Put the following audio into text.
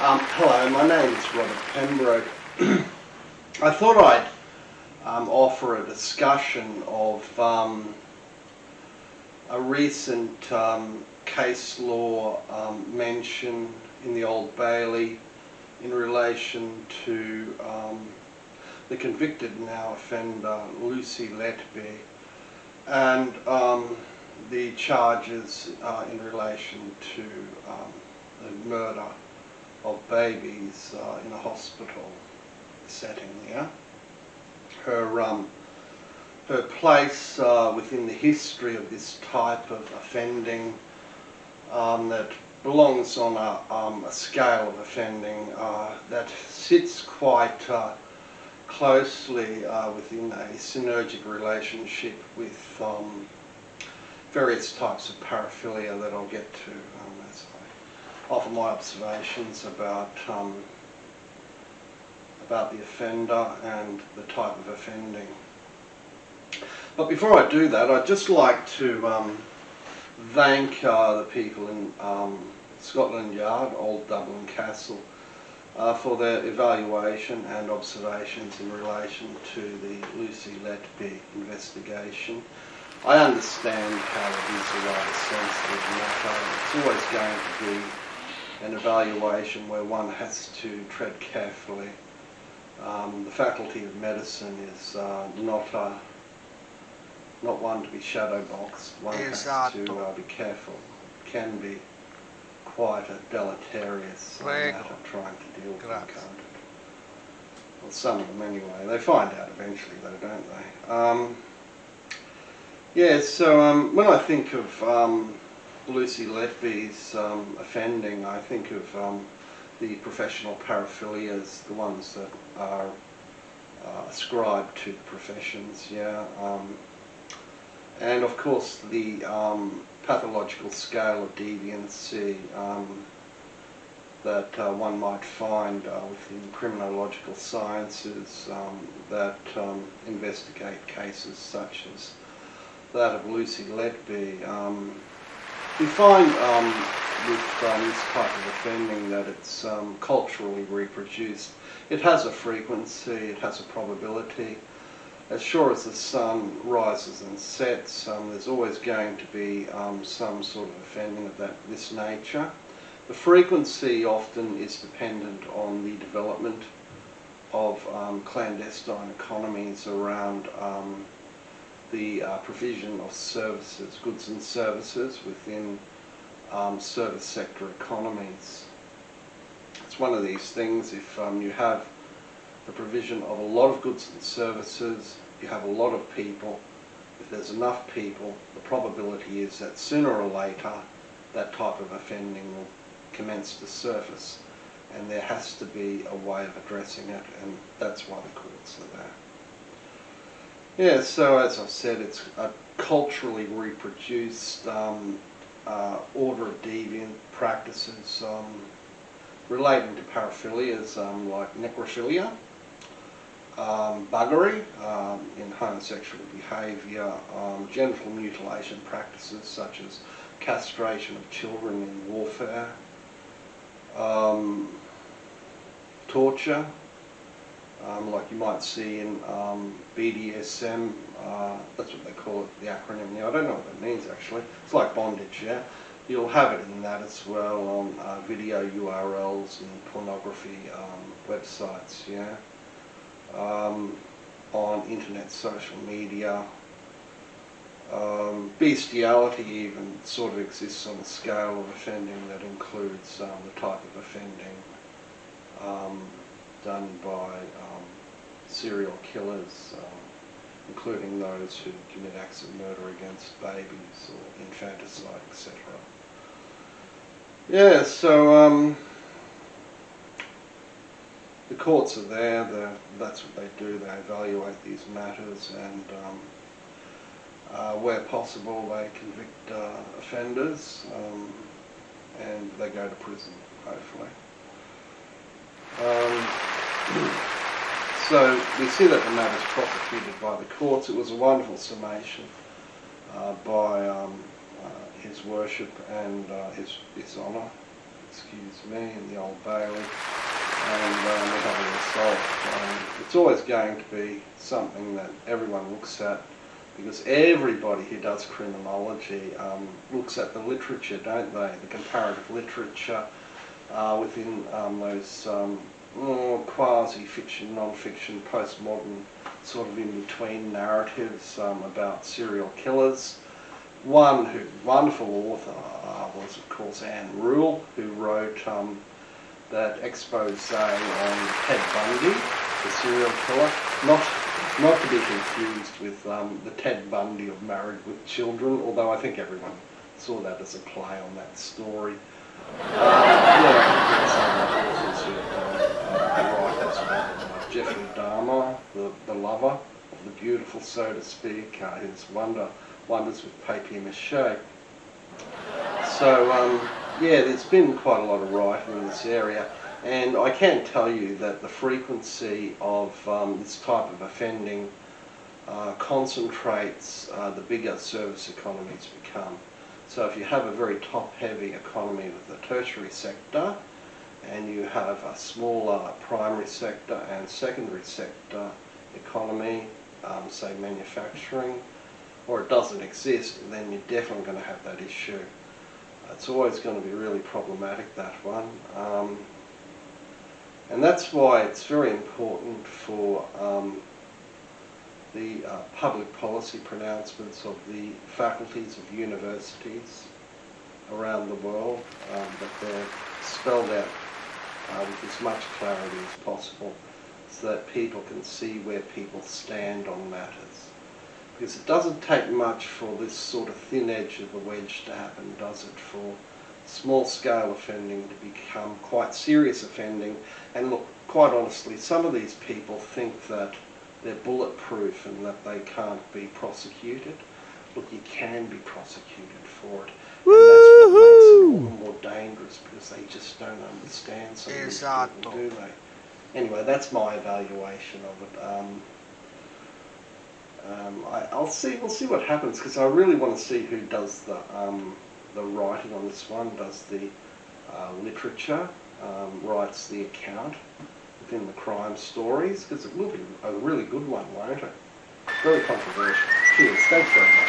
Hello, my name is Robert Pembroke. I thought I'd offer a discussion of a recent case law mention in the Old Bailey in relation to the convicted now offender Lucy Letby and the charges in relation to the murder of babies in a hospital setting there. Her place within the history of this type of offending that belongs on a scale of offending that sits quite closely within a synergic relationship with various types of paraphilia that I'll get to as I offer my observations about the offender and the type of offending. But before I do that, I'd just like to thank the people in Scotland Yard, Old Dublin Castle, for their evaluation and observations in relation to the Lucy Letby investigation. I understand how it is a rather sensitive matter. It's always going to be an evaluation where one has to tread carefully. The Faculty of Medicine is not one to be shadow boxed. One has to be careful. It can be quite a deleterious matter trying to deal with them, can't it? Well, some of them anyway. They find out eventually though, don't they? So when I think of Lucy Letby's offending, I think of the professional paraphilias, the ones that are ascribed to the professions, and of course the pathological scale of deviancy that one might find within criminological sciences that investigate cases such as that of Lucy Letby. We find with this type of offending that it's culturally reproduced. It has a frequency, it has a probability. As sure as the sun rises and sets, there's always going to be some sort of offending of this nature. The frequency often is dependent on the development of clandestine economies around the provision of services, goods and services within service sector economies. It's one of these things, if you have the provision of a lot of goods and services, you have a lot of people, if there's enough people, the probability is that sooner or later that type of offending will commence to surface, and there has to be a way of addressing it, and that's why the courts are there. So as I've said, it's a culturally reproduced order of deviant practices relating to paraphilias like necrophilia, buggery in homosexual behaviour, genital mutilation practices such as castration of children in warfare, torture, like you might see in BDSM, that's what they call it, the acronym now. I don't know what that means actually. It's like bondage, You'll have it in that as well on video URLs and pornography websites, on internet social media. Bestiality even sort of exists on a scale of offending that includes the type of offending done by serial killers, including those who commit acts of murder against babies or infanticide, etc. The courts are there, that's what they do, they evaluate these matters, and where possible they convict offenders and they go to prison, hopefully. So we see that the matter is prosecuted by the courts. It was a wonderful summation by His Worship and His Honour, accuse me in the Old Bailey, and we have a result. It's always going to be something that everyone looks at, because everybody who does criminology looks at the literature, don't they? The comparative literature within those quasi-fiction, non-fiction, postmodern sort of in-between narratives about serial killers. One wonderful author was, of course, Anne Rule, who wrote that expose on Ted Bundy, the serial killer. Not to be confused with the Ted Bundy of Married with Children, although I think everyone saw that as a play on that story. Jeffrey Dahmer, the lover of the beautiful, so to speak, his wonders with papier-mâché. So, there's been quite a lot of writing in this area, and I can tell you that the frequency of this type of offending concentrates the bigger service economies become. So if you have a very top-heavy economy with the tertiary sector, and you have a smaller primary sector and secondary sector economy, say manufacturing, or it doesn't exist, then you're definitely going to have that issue. It's always going to be really problematic, that one. And that's why it's very important for the public policy pronouncements of the faculties of universities around the world, that they're spelled out with as much clarity as possible, so that people can see where people stand on matters. Because it doesn't take much for this sort of thin edge of the wedge to happen, does it, for small-scale offending to become quite serious offending. And look, quite honestly, some of these people think that they're bulletproof and that they can't be prosecuted. Look, you can be prosecuted for it. And that's what makes it all the more dangerous, because they just don't understand some of these people, do they? Anyway, that's my evaluation of it. We'll see what happens, because I really want to see who does the writing on this one, does the literature, writes the account within the crime stories, because it will be a really good one, won't it? Very controversial. Cheers, thanks very much.